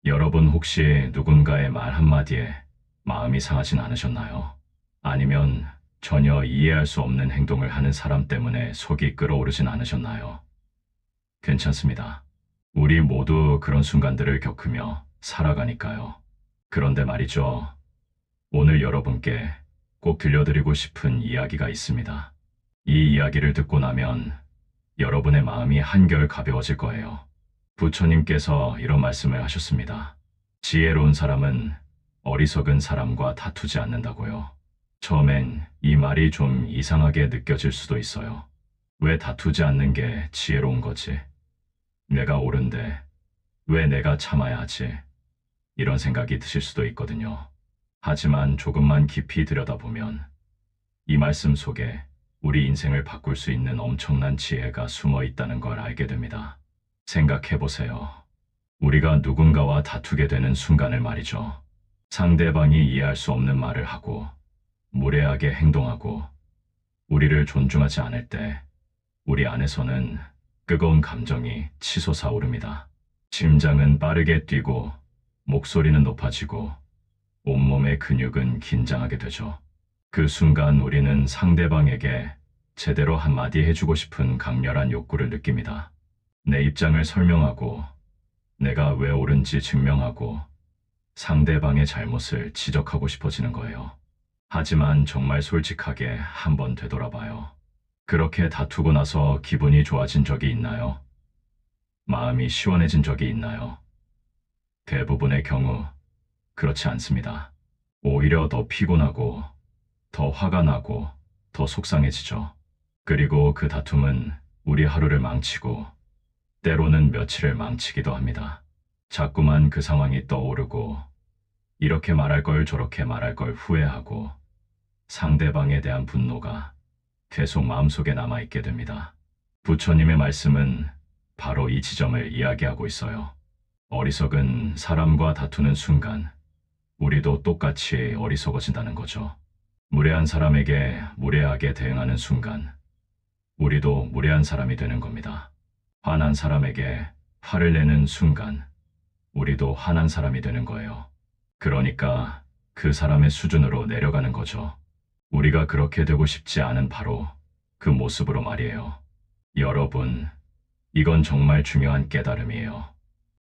여러분 혹시 누군가의 말 한마디에 마음이 상하진 않으셨나요? 아니면 전혀 이해할 수 없는 행동을 하는 사람 때문에 속이 끓어오르진 않으셨나요? 괜찮습니다. 우리 모두 그런 순간들을 겪으며 살아가니까요. 그런데 말이죠. 오늘 여러분께 꼭 들려드리고 싶은 이야기가 있습니다. 이 이야기를 듣고 나면 여러분의 마음이 한결 가벼워질 거예요. 부처님께서 이런 말씀을 하셨습니다. 지혜로운 사람은 어리석은 사람과 다투지 않는다고요. 처음엔 이 말이 좀 이상하게 느껴질 수도 있어요. 왜 다투지 않는 게 지혜로운 거지? 내가 옳은데 왜 내가 참아야 하지? 이런 생각이 드실 수도 있거든요. 하지만 조금만 깊이 들여다보면 이 말씀 속에 우리 인생을 바꿀 수 있는 엄청난 지혜가 숨어 있다는 걸 알게 됩니다. 생각해 보세요. 우리가 누군가와 다투게 되는 순간을 말이죠. 상대방이 이해할 수 없는 말을 하고 무례하게 행동하고 우리를 존중하지 않을 때 우리 안에서는 뜨거운 감정이 치솟아 오릅니다. 심장은 빠르게 뛰고 목소리는 높아지고 온몸의 근육은 긴장하게 되죠. 그 순간 우리는 상대방에게 제대로 한마디 해주고 싶은 강렬한 욕구를 느낍니다. 내 입장을 설명하고 내가 왜 옳은지 증명하고 상대방의 잘못을 지적하고 싶어지는 거예요. 하지만 정말 솔직하게 한번 되돌아봐요. 그렇게 다투고 나서 기분이 좋아진 적이 있나요? 마음이 시원해진 적이 있나요? 대부분의 경우 그렇지 않습니다. 오히려 더 피곤하고 더 화가 나고 더 속상해지죠. 그리고 그 다툼은 우리 하루를 망치고 때로는 며칠을 망치기도 합니다. 자꾸만 그 상황이 떠오르고 이렇게 말할 걸 저렇게 말할 걸 후회하고 상대방에 대한 분노가 계속 마음속에 남아있게 됩니다. 부처님의 말씀은 바로 이 지점을 이야기하고 있어요. 어리석은 사람과 다투는 순간 우리도 똑같이 어리석어진다는 거죠. 무례한 사람에게 무례하게 대응하는 순간 우리도 무례한 사람이 되는 겁니다. 화난 사람에게 화를 내는 순간 우리도 화난 사람이 되는 거예요. 그러니까 그 사람의 수준으로 내려가는 거죠. 우리가 그렇게 되고 싶지 않은 바로 그 모습으로 말이에요. 여러분, 이건 정말 중요한 깨달음이에요.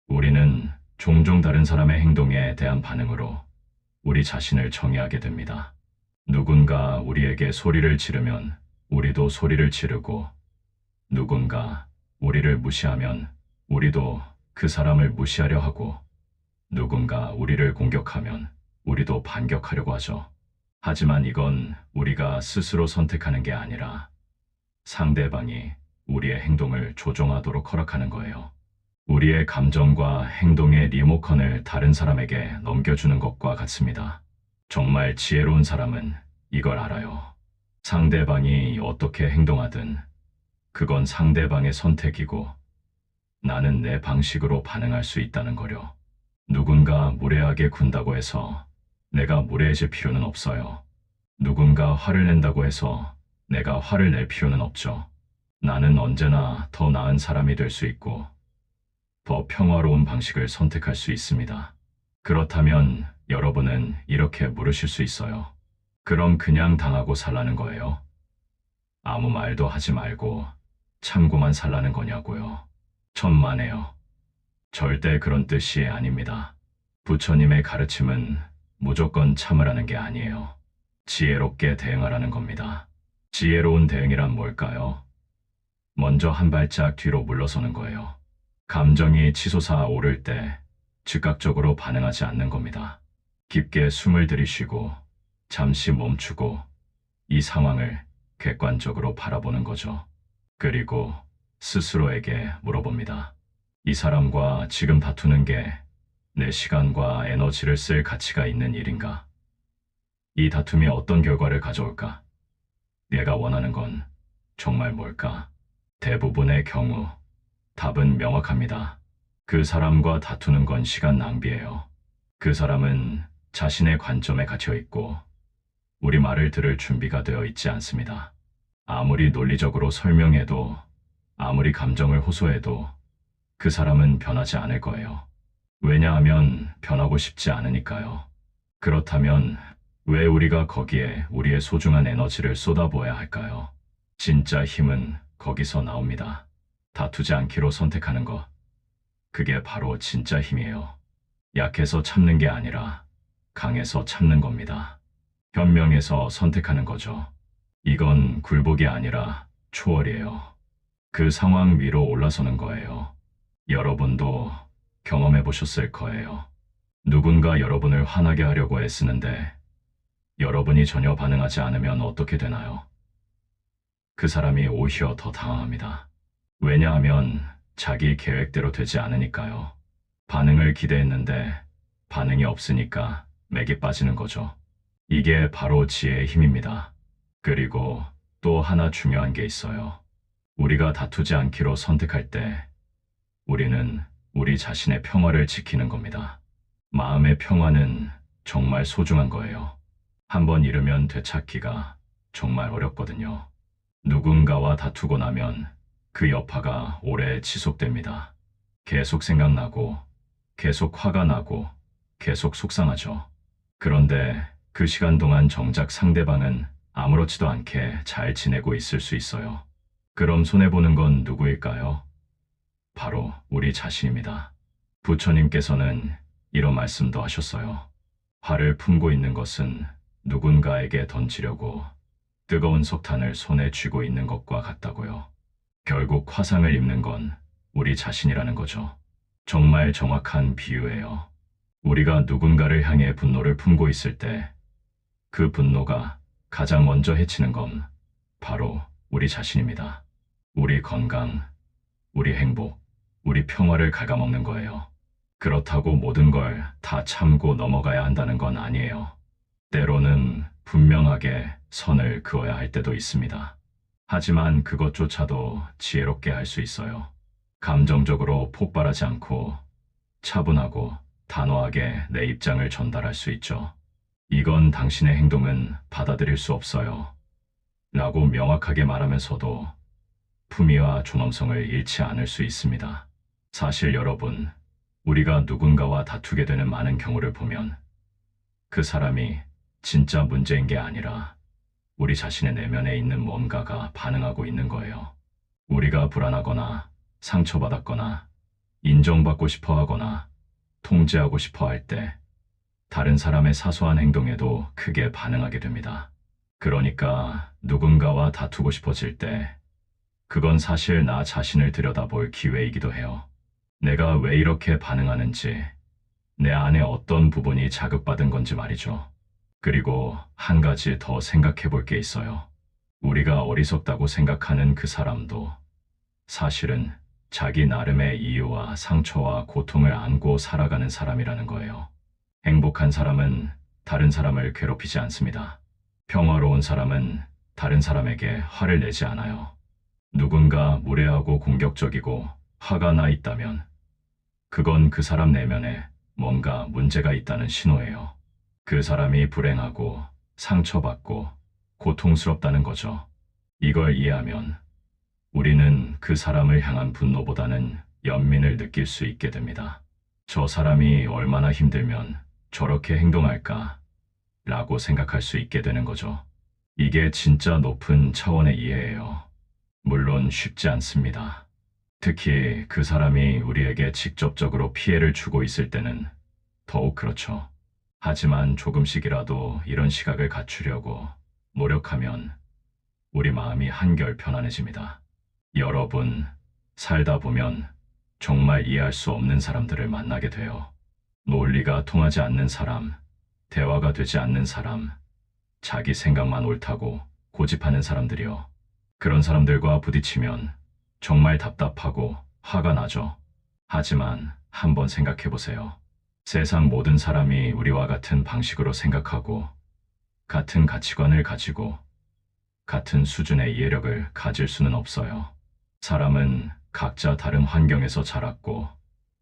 우리는 종종 다른 사람의 행동에 대한 반응으로 우리 자신을 정의하게 됩니다. 누군가 우리에게 소리를 지르면 우리도 소리를 지르고 누군가 우리를 무시하면 우리도 그 사람을 무시하려 하고 누군가 우리를 공격하면 우리도 반격하려고 하죠. 하지만 이건 우리가 스스로 선택하는 게 아니라 상대방이 우리의 행동을 조종하도록 허락하는 거예요. 우리의 감정과 행동의 리모컨을 다른 사람에게 넘겨주는 것과 같습니다. 정말 지혜로운 사람은 이걸 알아요. 상대방이 어떻게 행동하든 그건 상대방의 선택이고 나는 내 방식으로 반응할 수 있다는 거려. 누군가 무례하게 군다고 해서 내가 무례해질 필요는 없어요. 누군가 화를 낸다고 해서 내가 화를 낼 필요는 없죠. 나는 언제나 더 나은 사람이 될 수 있고 더 평화로운 방식을 선택할 수 있습니다. 그렇다면 여러분은 이렇게 물으실 수 있어요. 그럼 그냥 당하고 살라는 거예요? 아무 말도 하지 말고 참고만 살라는 거냐고요? 천만에요. 절대 그런 뜻이 아닙니다. 부처님의 가르침은 무조건 참으라는 게 아니에요. 지혜롭게 대응하라는 겁니다. 지혜로운 대응이란 뭘까요? 먼저 한 발짝 뒤로 물러서는 거예요. 감정이 치솟아 오를 때 즉각적으로 반응하지 않는 겁니다. 깊게 숨을 들이쉬고 잠시 멈추고 이 상황을 객관적으로 바라보는 거죠. 그리고 스스로에게 물어봅니다. 이 사람과 지금 다투는 게 내 시간과 에너지를 쓸 가치가 있는 일인가? 이 다툼이 어떤 결과를 가져올까? 내가 원하는 건 정말 뭘까? 대부분의 경우 답은 명확합니다. 그 사람과 다투는 건 시간 낭비예요. 그 사람은 자신의 관점에 갇혀 있고 우리 말을 들을 준비가 되어 있지 않습니다. 아무리 논리적으로 설명해도 아무리 감정을 호소해도 그 사람은 변하지 않을 거예요. 왜냐하면 변하고 싶지 않으니까요. 그렇다면 왜 우리가 거기에 우리의 소중한 에너지를 쏟아부어야 할까요? 진짜 힘은 거기서 나옵니다. 다투지 않기로 선택하는 것. 그게 바로 진짜 힘이에요. 약해서 참는 게 아니라 강해서 참는 겁니다. 현명해서 선택하는 거죠. 이건 굴복이 아니라 초월이에요. 그 상황 위로 올라서는 거예요. 여러분도 경험해 보셨을 거예요. 누군가 여러분을 화나게 하려고 애쓰는데 여러분이 전혀 반응하지 않으면 어떻게 되나요? 그 사람이 오히려 더 당황합니다. 왜냐하면 자기 계획대로 되지 않으니까요. 반응을 기대했는데 반응이 없으니까 맥이 빠지는 거죠. 이게 바로 지혜의 힘입니다. 그리고 또 하나 중요한 게 있어요. 우리가 다투지 않기로 선택할 때 우리는 우리 자신의 평화를 지키는 겁니다. 마음의 평화는 정말 소중한 거예요. 한번 잃으면 되찾기가 정말 어렵거든요. 누군가와 다투고 나면 그 여파가 오래 지속됩니다. 계속 생각나고, 계속 화가 나고, 계속 속상하죠. 그런데 그 시간 동안 정작 상대방은 아무렇지도 않게 잘 지내고 있을 수 있어요. 그럼 손해보는 건 누구일까요? 바로 우리 자신입니다. 부처님께서는 이런 말씀도 하셨어요. 화를 품고 있는 것은 누군가에게 던지려고 뜨거운 석탄을 손에 쥐고 있는 것과 같다고요. 결국 화상을 입는 건 우리 자신이라는 거죠. 정말 정확한 비유예요. 우리가 누군가를 향해 분노를 품고 있을 때 그 분노가 가장 먼저 해치는 건 바로 우리 자신입니다. 우리 건강, 우리 행복, 우리 평화를 갉아먹는 거예요. 그렇다고 모든 걸 다 참고 넘어가야 한다는 건 아니에요. 때로는 분명하게 선을 그어야 할 때도 있습니다. 하지만 그것조차도 지혜롭게 할 수 있어요. 감정적으로 폭발하지 않고 차분하고 단호하게 내 입장을 전달할 수 있죠. 이건 당신의 행동은 받아들일 수 없어요. 라고 명확하게 말하면서도 품위와 존엄성을 잃지 않을 수 있습니다. 사실 여러분, 우리가 누군가와 다투게 되는 많은 경우를 보면 그 사람이 진짜 문제인 게 아니라 우리 자신의 내면에 있는 뭔가가 반응하고 있는 거예요. 우리가 불안하거나 상처받았거나 인정받고 싶어 하거나 통제하고 싶어 할 때 다른 사람의 사소한 행동에도 크게 반응하게 됩니다. 그러니까 누군가와 다투고 싶어질 때 그건 사실 나 자신을 들여다볼 기회이기도 해요. 내가 왜 이렇게 반응하는지, 내 안에 어떤 부분이 자극받은 건지 말이죠. 그리고 한 가지 더 생각해 볼 게 있어요. 우리가 어리석다고 생각하는 그 사람도 사실은 자기 나름의 이유와 상처와 고통을 안고 살아가는 사람이라는 거예요. 행복한 사람은 다른 사람을 괴롭히지 않습니다. 평화로운 사람은 다른 사람에게 화를 내지 않아요. 누군가 무례하고 공격적이고 화가 나 있다면 그건 그 사람 내면에 뭔가 문제가 있다는 신호예요. 그 사람이 불행하고 상처받고 고통스럽다는 거죠. 이걸 이해하면 우리는 그 사람을 향한 분노보다는 연민을 느낄 수 있게 됩니다. 저 사람이 얼마나 힘들면 저렇게 행동할까? 라고 생각할 수 있게 되는 거죠. 이게 진짜 높은 차원의 이해예요. 물론 쉽지 않습니다. 특히 그 사람이 우리에게 직접적으로 피해를 주고 있을 때는 더욱 그렇죠. 하지만 조금씩이라도 이런 시각을 갖추려고 노력하면 우리 마음이 한결 편안해집니다. 여러분, 살다 보면 정말 이해할 수 없는 사람들을 만나게 돼요. 논리가 통하지 않는 사람, 대화가 되지 않는 사람, 자기 생각만 옳다고 고집하는 사람들이요. 그런 사람들과 부딪히면 정말 답답하고 화가 나죠. 하지만 한번 생각해 보세요. 세상 모든 사람이 우리와 같은 방식으로 생각하고 같은 가치관을 가지고 같은 수준의 이해력을 가질 수는 없어요. 사람은 각자 다른 환경에서 자랐고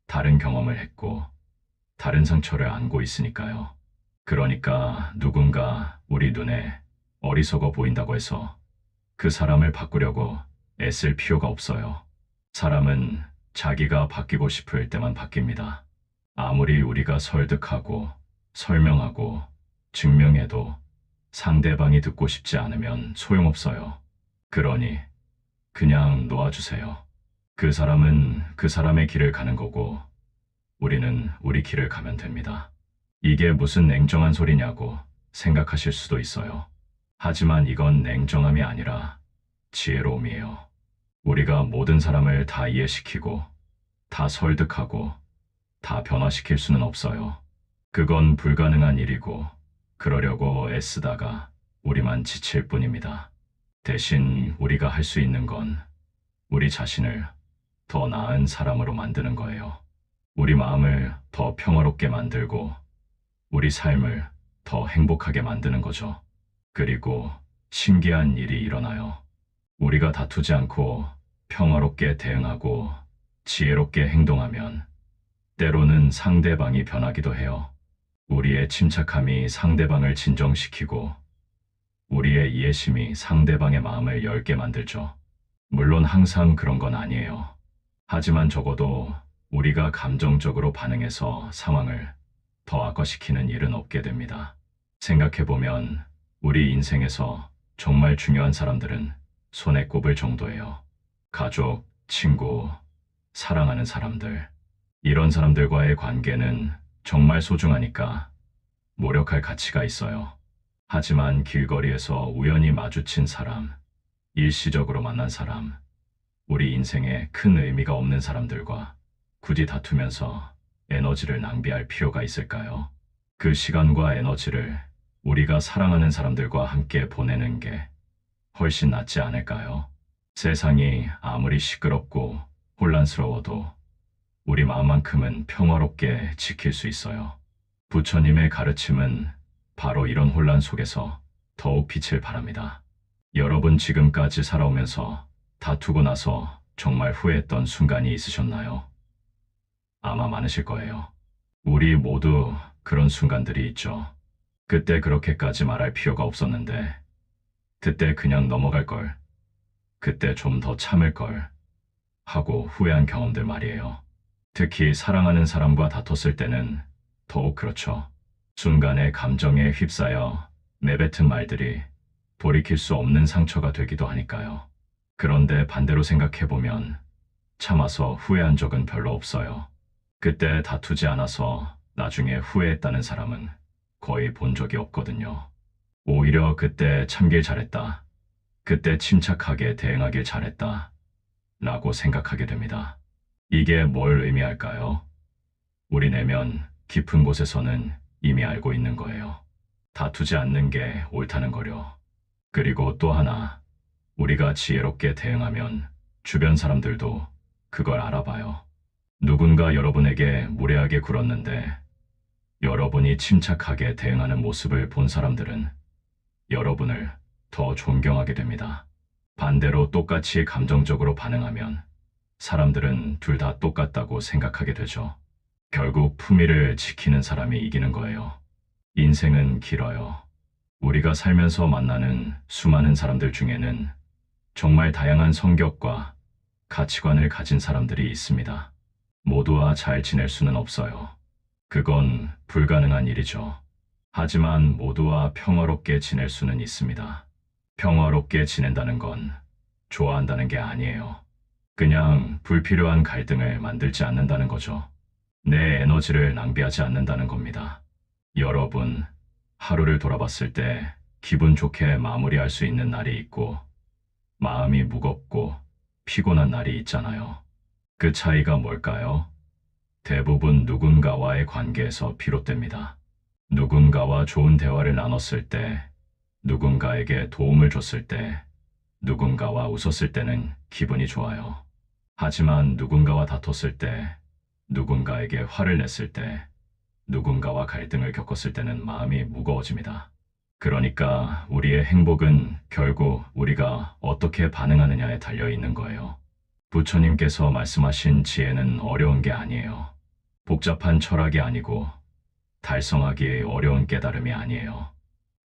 다른 경험을 했고 다른 상처를 안고 있으니까요. 그러니까 누군가 우리 눈에 어리석어 보인다고 해서 그 사람을 바꾸려고 애쓸 필요가 없어요. 사람은 자기가 바뀌고 싶을 때만 바뀝니다. 아무리 우리가 설득하고 설명하고 증명해도 상대방이 듣고 싶지 않으면 소용없어요. 그러니 그냥 놓아주세요. 그 사람은 그 사람의 길을 가는 거고 우리는 우리 길을 가면 됩니다. 이게 무슨 냉정한 소리냐고 생각하실 수도 있어요. 하지만 이건 냉정함이 아니라 지혜로움이에요. 우리가 모든 사람을 다 이해시키고 다 설득하고 다 변화시킬 수는 없어요. 그건 불가능한 일이고 그러려고 애쓰다가 우리만 지칠 뿐입니다. 대신 우리가 할 수 있는 건 우리 자신을 더 나은 사람으로 만드는 거예요. 우리 마음을 더 평화롭게 만들고 우리 삶을 더 행복하게 만드는 거죠. 그리고 신기한 일이 일어나요. 우리가 다투지 않고 평화롭게 대응하고 지혜롭게 행동하면 때로는 상대방이 변하기도 해요. 우리의 침착함이 상대방을 진정시키고 우리의 이해심이 상대방의 마음을 열게 만들죠. 물론 항상 그런 건 아니에요. 하지만 적어도 우리가 감정적으로 반응해서 상황을 더 악화시키는 일은 없게 됩니다. 생각해보면 우리 인생에서 정말 중요한 사람들은 손에 꼽을 정도예요. 가족, 친구, 사랑하는 사람들. 이런 사람들과의 관계는 정말 소중하니까 노력할 가치가 있어요. 하지만 길거리에서 우연히 마주친 사람, 일시적으로 만난 사람, 우리 인생에 큰 의미가 없는 사람들과 굳이 다투면서 에너지를 낭비할 필요가 있을까요? 그 시간과 에너지를 우리가 사랑하는 사람들과 함께 보내는 게 훨씬 낫지 않을까요? 세상이 아무리 시끄럽고 혼란스러워도 우리 마음만큼은 평화롭게 지킬 수 있어요. 부처님의 가르침은 바로 이런 혼란 속에서 더욱 빛을 발합니다. 여러분 지금까지 살아오면서 다투고 나서 정말 후회했던 순간이 있으셨나요? 아마 많으실 거예요. 우리 모두 그런 순간들이 있죠. 그때 그렇게까지 말할 필요가 없었는데, 그때 그냥 넘어갈 걸, 그때 좀 더 참을 걸 하고 후회한 경험들 말이에요. 특히 사랑하는 사람과 다퉜을 때는 더욱 그렇죠. 순간의 감정에 휩싸여 내뱉은 말들이 돌이킬 수 없는 상처가 되기도 하니까요. 그런데 반대로 생각해보면 참아서 후회한 적은 별로 없어요. 그때 다투지 않아서 나중에 후회했다는 사람은 거의 본 적이 없거든요. 오히려 그때 참길 잘했다, 그때 침착하게 대응하길 잘했다 라고 생각하게 됩니다. 이게 뭘 의미할까요? 우리 내면 깊은 곳에서는 이미 알고 있는 거예요. 다투지 않는 게 옳다는 거려. 그리고 또 하나, 우리가 지혜롭게 대응하면 주변 사람들도 그걸 알아봐요. 누군가 여러분에게 무례하게 굴었는데 여러분이 침착하게 대응하는 모습을 본 사람들은 여러분을 더 존경하게 됩니다. 반대로 똑같이 감정적으로 반응하면 사람들은 둘 다 똑같다고 생각하게 되죠. 결국 품위를 지키는 사람이 이기는 거예요. 인생은 길어요. 우리가 살면서 만나는 수많은 사람들 중에는 정말 다양한 성격과 가치관을 가진 사람들이 있습니다. 모두와 잘 지낼 수는 없어요. 그건 불가능한 일이죠. 하지만 모두와 평화롭게 지낼 수는 있습니다. 평화롭게 지낸다는 건 좋아한다는 게 아니에요. 그냥 불필요한 갈등을 만들지 않는다는 거죠. 내 에너지를 낭비하지 않는다는 겁니다. 여러분, 하루를 돌아봤을 때 기분 좋게 마무리할 수 있는 날이 있고 마음이 무겁고 피곤한 날이 있잖아요. 그 차이가 뭘까요? 대부분 누군가와의 관계에서 비롯됩니다. 누군가와 좋은 대화를 나눴을 때, 누군가에게 도움을 줬을 때, 누군가와 웃었을 때는 기분이 좋아요. 하지만 누군가와 다퉜을 때, 누군가에게 화를 냈을 때, 누군가와 갈등을 겪었을 때는 마음이 무거워집니다. 그러니까 우리의 행복은 결국 우리가 어떻게 반응하느냐에 달려 있는 거예요. 부처님께서 말씀하신 지혜는 어려운 게 아니에요. 복잡한 철학이 아니고 달성하기 어려운 깨달음이 아니에요.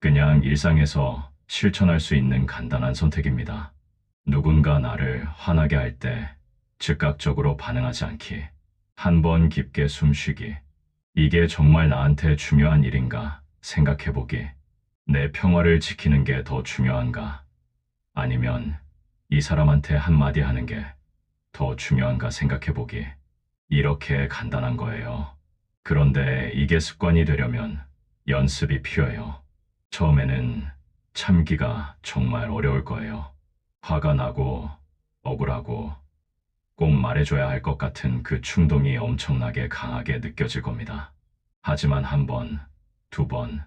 그냥 일상에서 실천할 수 있는 간단한 선택입니다. 누군가 나를 화나게 할 때 즉각적으로 반응하지 않기. 한 번 깊게 숨쉬기. 이게 정말 나한테 중요한 일인가 생각해보기. 내 평화를 지키는 게 더 중요한가? 아니면 이 사람한테 한마디 하는 게 더 중요한가 생각해보기. 이렇게 간단한 거예요. 그런데 이게 습관이 되려면 연습이 필요해요. 처음에는 참기가 정말 어려울 거예요. 화가 나고 억울하고 꼭 말해줘야 할 것 같은 그 충동이 엄청나게 강하게 느껴질 겁니다. 하지만 한 번, 두 번,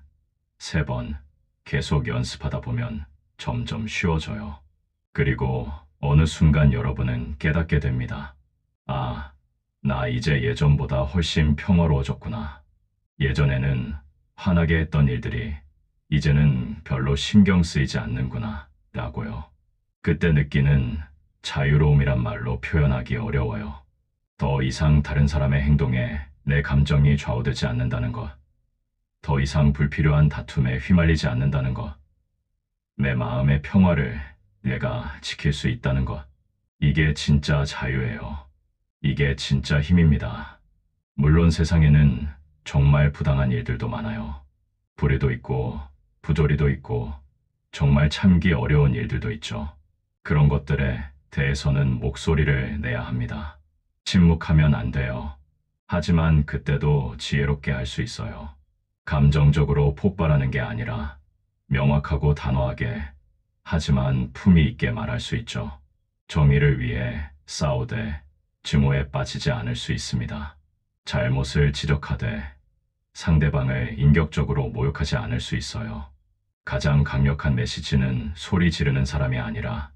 세 번 계속 연습하다 보면 점점 쉬워져요. 그리고 어느 순간 여러분은 깨닫게 됩니다. 아, 나 이제 예전보다 훨씬 평화로워졌구나. 예전에는 화나게 했던 일들이 이제는 별로 신경 쓰이지 않는구나, 라고요. 그때 느끼는 자유로움이란 말로 표현하기 어려워요. 더 이상 다른 사람의 행동에 내 감정이 좌우되지 않는다는 것. 더 이상 불필요한 다툼에 휘말리지 않는다는 것. 내 마음의 평화를 내가 지킬 수 있다는 것. 이게 진짜 자유예요. 이게 진짜 힘입니다. 물론 세상에는 정말 부당한 일들도 많아요. 불의도 있고, 부조리도 있고, 정말 참기 어려운 일들도 있죠. 그런 것들에 대해서는 목소리를 내야 합니다. 침묵하면 안 돼요. 하지만 그때도 지혜롭게 할 수 있어요. 감정적으로 폭발하는 게 아니라 명확하고 단호하게, 하지만 품위 있게 말할 수 있죠. 정의를 위해 싸우되 증오에 빠지지 않을 수 있습니다. 잘못을 지적하되 상대방을 인격적으로 모욕하지 않을 수 있어요. 가장 강력한 메시지는 소리 지르는 사람이 아니라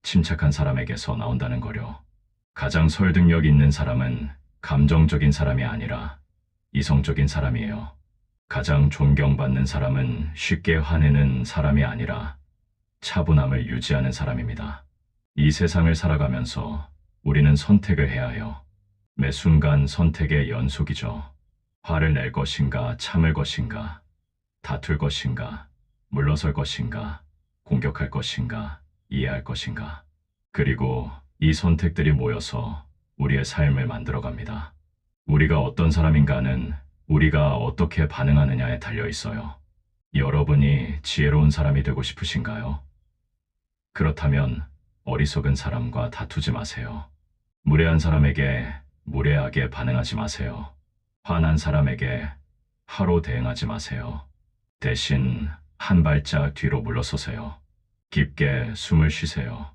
침착한 사람에게서 나온다는 거요. 가장 설득력 있는 사람은 감정적인 사람이 아니라 이성적인 사람이에요. 가장 존경받는 사람은 쉽게 화내는 사람이 아니라 차분함을 유지하는 사람입니다. 이 세상을 살아가면서 우리는 선택을 해야 해요. 매 순간 선택의 연속이죠. 화를 낼 것인가, 참을 것인가, 다툴 것인가, 물러설 것인가, 공격할 것인가, 이해할 것인가. 그리고 이 선택들이 모여서 우리의 삶을 만들어갑니다. 우리가 어떤 사람인가는 우리가 어떻게 반응하느냐에 달려 있어요. 여러분이 지혜로운 사람이 되고 싶으신가요? 그렇다면 어리석은 사람과 다투지 마세요. 무례한 사람에게 무례하게 반응하지 마세요. 화난 사람에게 화로 대응하지 마세요. 대신 한 발짝 뒤로 물러서세요. 깊게 숨을 쉬세요.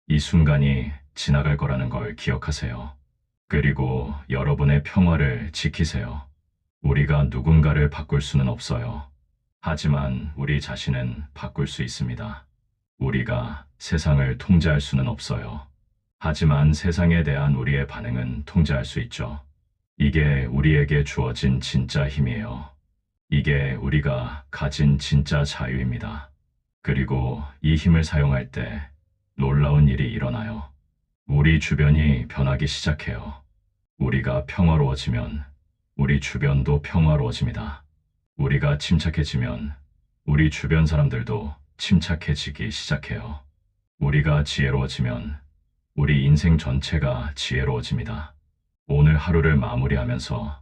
이 순간이 지나갈 거라는 걸 기억하세요. 그리고 여러분의 평화를 지키세요. 우리가 누군가를 바꿀 수는 없어요. 하지만 우리 자신은 바꿀 수 있습니다. 우리가 세상을 통제할 수는 없어요. 하지만 세상에 대한 우리의 반응은 통제할 수 있죠. 이게 우리에게 주어진 진짜 힘이에요. 이게 우리가 가진 진짜 자유입니다. 그리고 이 힘을 사용할 때 놀라운 일이 일어나요. 우리 주변이 변하기 시작해요. 우리가 평화로워지면 우리 주변도 평화로워집니다. 우리가 침착해지면 우리 주변 사람들도 침착해지기 시작해요. 우리가 지혜로워지면 우리 인생 전체가 지혜로워집니다. 오늘 하루를 마무리하면서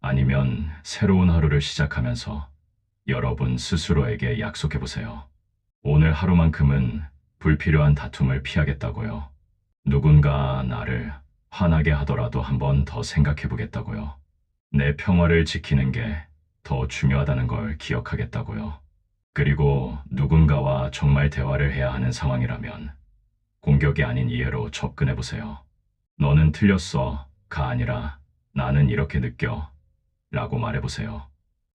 아니면 새로운 하루를 시작하면서 여러분 스스로에게 약속해 보세요. 오늘 하루만큼은 불필요한 다툼을 피하겠다고요. 누군가 나를 화나게 하더라도 한 번 더 생각해 보겠다고요. 내 평화를 지키는 게 더 중요하다는 걸 기억하겠다고요. 그리고 누군가와 정말 대화를 해야 하는 상황이라면 공격이 아닌 이해로 접근해 보세요. 너는 틀렸어가 아니라 나는 이렇게 느껴 라고 말해보세요.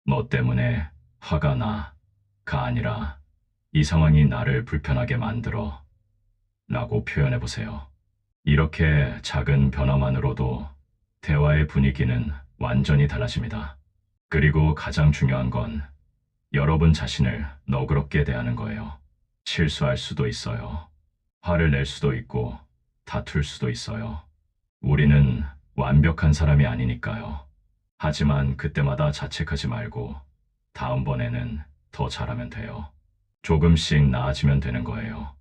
너 때문에 화가 나가 아니라 이 상황이 나를 불편하게 만들어 라고 표현해보세요. 이렇게 작은 변화만으로도 대화의 분위기는 완전히 달라집니다. 그리고 가장 중요한 건 여러분 자신을 너그럽게 대하는 거예요. 실수할 수도 있어요. 화를 낼 수도 있고 다툴 수도 있어요. 우리는 완벽한 사람이 아니니까요. 하지만 그때마다 자책하지 말고 다음번에는 더 잘하면 돼요. 조금씩 나아지면 되는 거예요.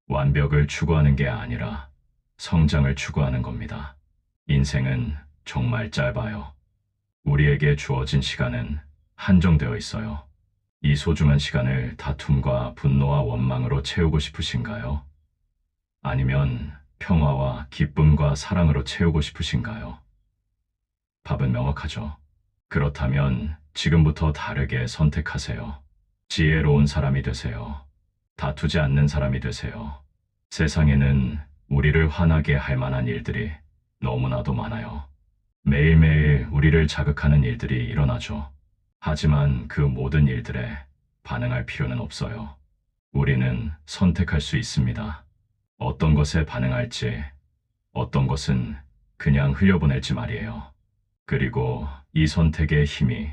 완벽을 추구하는 게 아니라 성장을 추구하는 겁니다. 인생은 정말 짧아요. 우리에게 주어진 시간은 한정되어 있어요. 이 소중한 시간을 다툼과 분노와 원망으로 채우고 싶으신가요? 아니면 평화와 기쁨과 사랑으로 채우고 싶으신가요? 답은 명확하죠. 그렇다면 지금부터 다르게 선택하세요. 지혜로운 사람이 되세요. 다투지 않는 사람이 되세요. 세상에는 우리를 화나게 할 만한 일들이 너무나도 많아요. 매일매일 우리를 자극하는 일들이 일어나죠. 하지만 그 모든 일들에 반응할 필요는 없어요. 우리는 선택할 수 있습니다. 어떤 것에 반응할지, 어떤 것은 그냥 흘려보낼지 말이에요. 그리고 이 선택의 힘이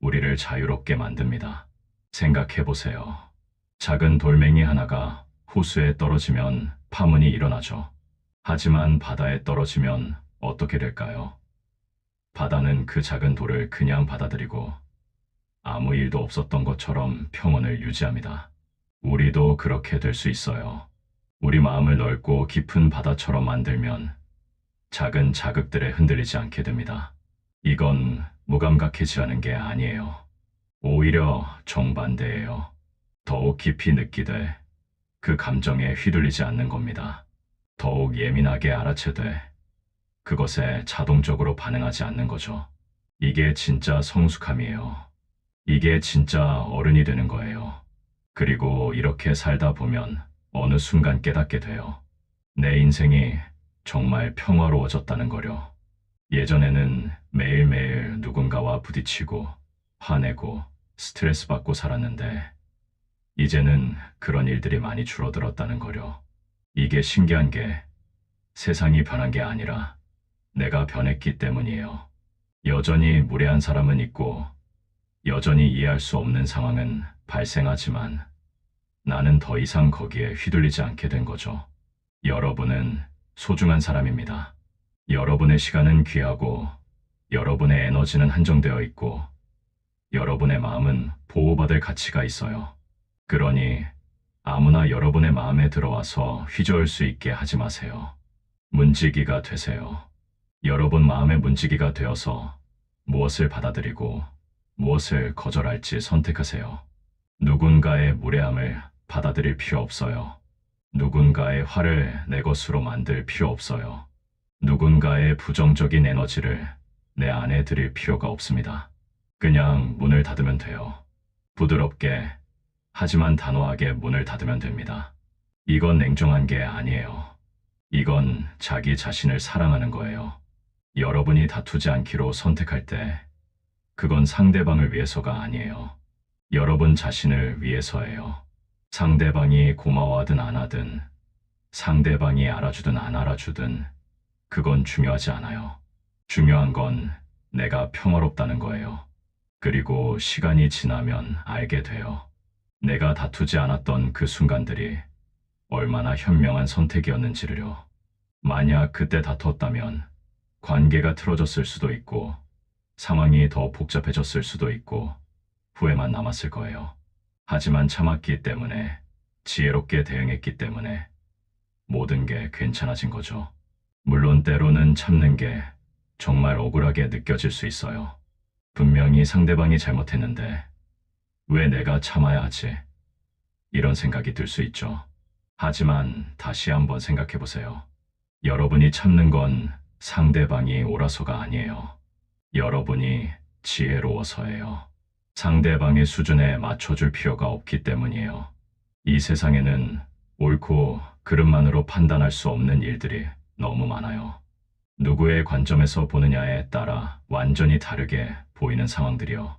우리를 자유롭게 만듭니다. 생각해 보세요. 작은 돌멩이 하나가 호수에 떨어지면 파문이 일어나죠. 하지만 바다에 떨어지면 어떻게 될까요? 바다는 그 작은 돌을 그냥 받아들이고 아무 일도 없었던 것처럼 평온을 유지합니다. 우리도 그렇게 될 수 있어요. 우리 마음을 넓고 깊은 바다처럼 만들면 작은 자극들에 흔들리지 않게 됩니다. 이건 무감각해지라는 게 아니에요. 오히려 정반대예요. 더욱 깊이 느끼되 그 감정에 휘둘리지 않는 겁니다. 더욱 예민하게 알아채되 그것에 자동적으로 반응하지 않는 거죠. 이게 진짜 성숙함이에요. 이게 진짜 어른이 되는 거예요. 그리고 이렇게 살다 보면 어느 순간 깨닫게 돼요. 내 인생이 정말 평화로워졌다는 거려. 예전에는 매일매일 누군가와 부딪히고 화내고 스트레스 받고 살았는데 이제는 그런 일들이 많이 줄어들었다는 거려. 이게 신기한 게 세상이 변한 게 아니라 내가 변했기 때문이에요. 여전히 무례한 사람은 있고 여전히 이해할 수 없는 상황은 발생하지만 나는 더 이상 거기에 휘둘리지 않게 된 거죠. 여러분은 소중한 사람입니다. 여러분의 시간은 귀하고 여러분의 에너지는 한정되어 있고 여러분의 마음은 보호받을 가치가 있어요. 그러니 아무나 여러분의 마음에 들어와서 휘저을 수 있게 하지 마세요. 문지기가 되세요. 여러분 마음의 문지기가 되어서 무엇을 받아들이고 무엇을 거절할지 선택하세요. 누군가의 무례함을 받아들일 필요 없어요. 누군가의 화를 내 것으로 만들 필요 없어요. 누군가의 부정적인 에너지를 내 안에 들일 필요가 없습니다. 그냥 문을 닫으면 돼요. 부드럽게 하지만 단호하게 문을 닫으면 됩니다. 이건 냉정한 게 아니에요. 이건 자기 자신을 사랑하는 거예요. 여러분이 다투지 않기로 선택할 때 그건 상대방을 위해서가 아니에요. 여러분 자신을 위해서예요. 상대방이 고마워하든 안 하든 상대방이 알아주든 안 알아주든 그건 중요하지 않아요. 중요한 건 내가 평화롭다는 거예요. 그리고 시간이 지나면 알게 돼요. 내가 다투지 않았던 그 순간들이 얼마나 현명한 선택이었는지를요. 만약 그때 다퉜다면 관계가 틀어졌을 수도 있고 상황이 더 복잡해졌을 수도 있고 후회만 남았을 거예요. 하지만 참았기 때문에 지혜롭게 대응했기 때문에 모든 게 괜찮아진 거죠. 물론 때로는 참는 게 정말 억울하게 느껴질 수 있어요. 분명히 상대방이 잘못했는데 왜 내가 참아야 하지? 이런 생각이 들 수 있죠. 하지만 다시 한번 생각해 보세요. 여러분이 참는 건 상대방이 옳아서가 아니에요. 여러분이 지혜로워서예요. 상대방의 수준에 맞춰줄 필요가 없기 때문이에요. 이 세상에는 옳고 그름만으로 판단할 수 없는 일들이 너무 많아요. 누구의 관점에서 보느냐에 따라 완전히 다르게 보이는 상황들이요.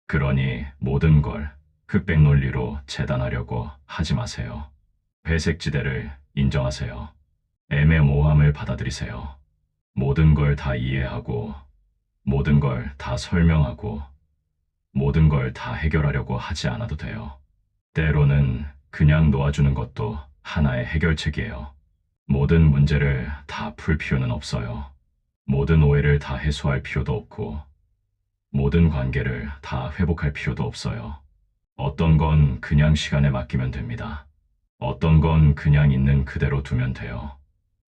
그러니 모든 걸 흑백 논리로 재단하려고 하지 마세요. 회색지대를 인정하세요. 애매모호함을 받아들이세요. 모든 걸 다 이해하고 모든 걸 다 설명하고 모든 걸 다 해결하려고 하지 않아도 돼요. 때로는 그냥 놓아주는 것도 하나의 해결책이에요. 모든 문제를 다 풀 필요는 없어요. 모든 오해를 다 해소할 필요도 없고 모든 관계를 다 회복할 필요도 없어요. 어떤 건 그냥 시간에 맡기면 됩니다. 어떤 건 그냥 있는 그대로 두면 돼요.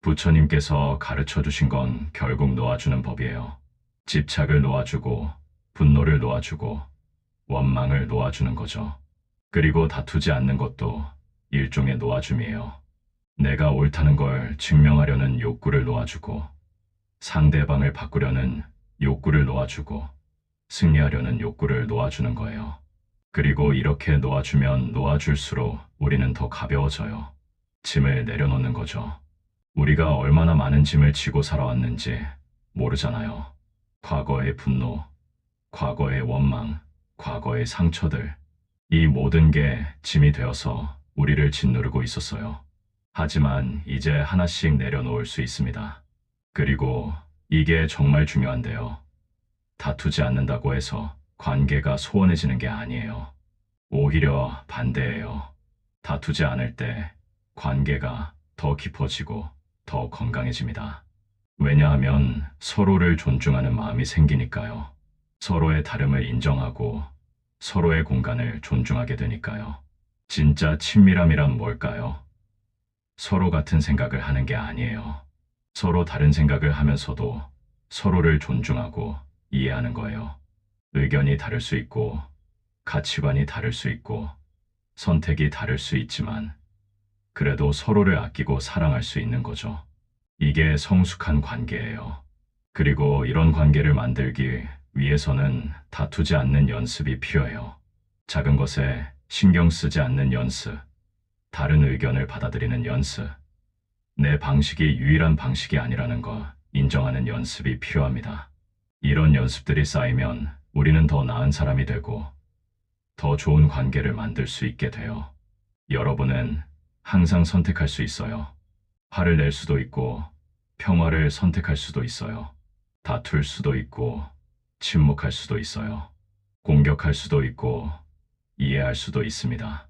부처님께서 가르쳐 주신 건 결국 놓아주는 법이에요. 집착을 놓아주고 분노를 놓아주고 원망을 놓아주는 거죠. 그리고 다투지 않는 것도 일종의 놓아줌이에요. 내가 옳다는 걸 증명하려는 욕구를 놓아주고 상대방을 바꾸려는 욕구를 놓아주고 승리하려는 욕구를 놓아주는 거예요. 그리고 이렇게 놓아주면 놓아줄수록 우리는 더 가벼워져요. 짐을 내려놓는 거죠. 우리가 얼마나 많은 짐을 지고 살아왔는지 모르잖아요. 과거의 분노, 과거의 원망, 과거의 상처들, 이 모든 게 짐이 되어서 우리를 짓누르고 있었어요. 하지만 이제 하나씩 내려놓을 수 있습니다. 그리고 이게 정말 중요한데요. 다투지 않는다고 해서 관계가 소원해지는 게 아니에요. 오히려 반대예요. 다투지 않을 때 관계가 더 깊어지고 더 건강해집니다. 왜냐하면 서로를 존중하는 마음이 생기니까요. 서로의 다름을 인정하고 서로의 공간을 존중하게 되니까요. 진짜 친밀함이란 뭘까요? 서로 같은 생각을 하는 게 아니에요. 서로 다른 생각을 하면서도 서로를 존중하고 이해하는 거예요. 의견이 다를 수 있고 가치관이 다를 수 있고 선택이 다를 수 있지만 그래도 서로를 아끼고 사랑할 수 있는 거죠. 이게 성숙한 관계예요. 그리고 이런 관계를 만들기 위해서는 다투지 않는 연습이 필요해요. 작은 것에 신경 쓰지 않는 연습, 다른 의견을 받아들이는 연습, 내 방식이 유일한 방식이 아니라는 거 인정하는 연습이 필요합니다. 이런 연습들이 쌓이면 우리는 더 나은 사람이 되고 더 좋은 관계를 만들 수 있게 돼요. 여러분은 항상 선택할 수 있어요. 화를 낼 수도 있고 평화를 선택할 수도 있어요. 다툴 수도 있고 침묵할 수도 있어요. 공격할 수도 있고 이해할 수도 있습니다.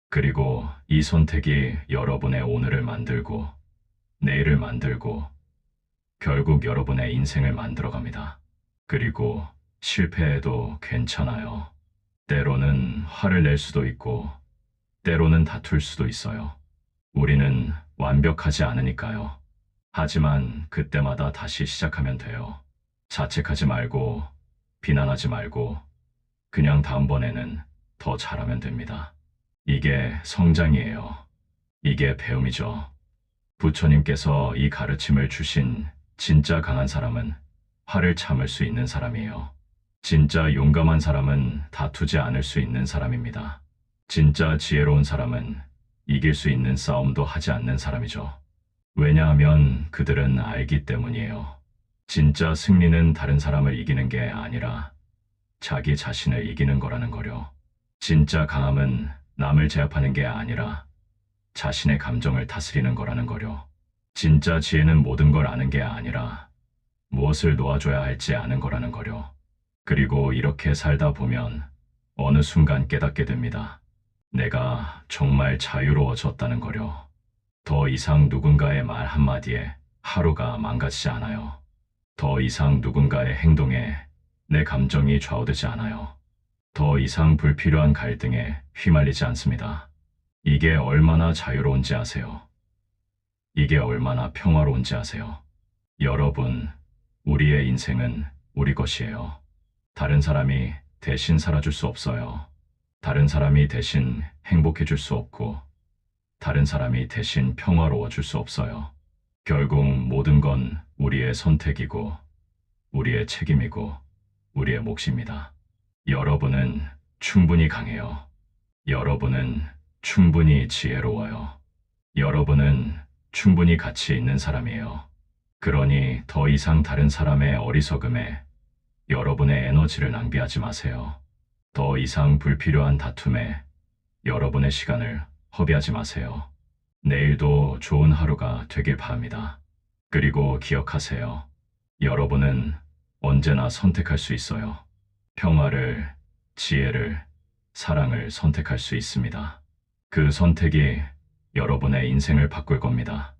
그리고 이 선택이 여러분의 오늘을 만들고 내일을 만들고 결국 여러분의 인생을 만들어갑니다. 그리고 실패해도 괜찮아요. 때로는 화를 낼 수도 있고 때로는 다툴 수도 있어요. 우리는 완벽하지 않으니까요. 하지만 그때마다 다시 시작하면 돼요. 자책하지 말고 비난하지 말고 그냥 다음번에는 더 잘하면 됩니다. 이게 성장이에요. 이게 배움이죠. 부처님께서 이 가르침을 주신 진짜 강한 사람은 화를 참을 수 있는 사람이에요. 진짜 용감한 사람은 다투지 않을 수 있는 사람입니다. 진짜 지혜로운 사람은 이길 수 있는 싸움도 하지 않는 사람이죠. 왜냐하면 그들은 알기 때문이에요. 진짜 승리는 다른 사람을 이기는 게 아니라 자기 자신을 이기는 거라는 거요. 진짜 강함은 남을 제압하는 게 아니라 자신의 감정을 다스리는 거라는 거요. 진짜 지혜는 모든 걸 아는 게 아니라 무엇을 놓아줘야 할지 아는 거라는 거요. 그리고 이렇게 살다 보면 어느 순간 깨닫게 됩니다. 내가 정말 자유로워졌다는 거요. 더 이상 누군가의 말 한마디에 하루가 망가지지 않아요. 더 이상 누군가의 행동에 내 감정이 좌우되지 않아요. 더 이상 불필요한 갈등에 휘말리지 않습니다. 이게 얼마나 자유로운지 아세요? 이게 얼마나 평화로운지 아세요? 여러분, 우리의 인생은 우리 것이에요. 다른 사람이 대신 살아줄 수 없어요. 다른 사람이 대신 행복해줄 수 없고 다른 사람이 대신 평화로워줄 수 없어요. 결국 모든 건 우리의 선택이고 우리의 책임이고 우리의 몫입니다. 여러분은 충분히 강해요. 여러분은 충분히 지혜로워요. 여러분은 충분히 가치 있는 사람이에요. 그러니 더 이상 다른 사람의 어리석음에 여러분의 에너지를 낭비하지 마세요. 더 이상 불필요한 다툼에 여러분의 시간을 허비하지 마세요. 내일도 좋은 하루가 되길 바랍니다. 그리고 기억하세요. 여러분은 언제나 선택할 수 있어요. 평화를, 지혜를, 사랑을 선택할 수 있습니다. 그 선택이 여러분의 인생을 바꿀 겁니다.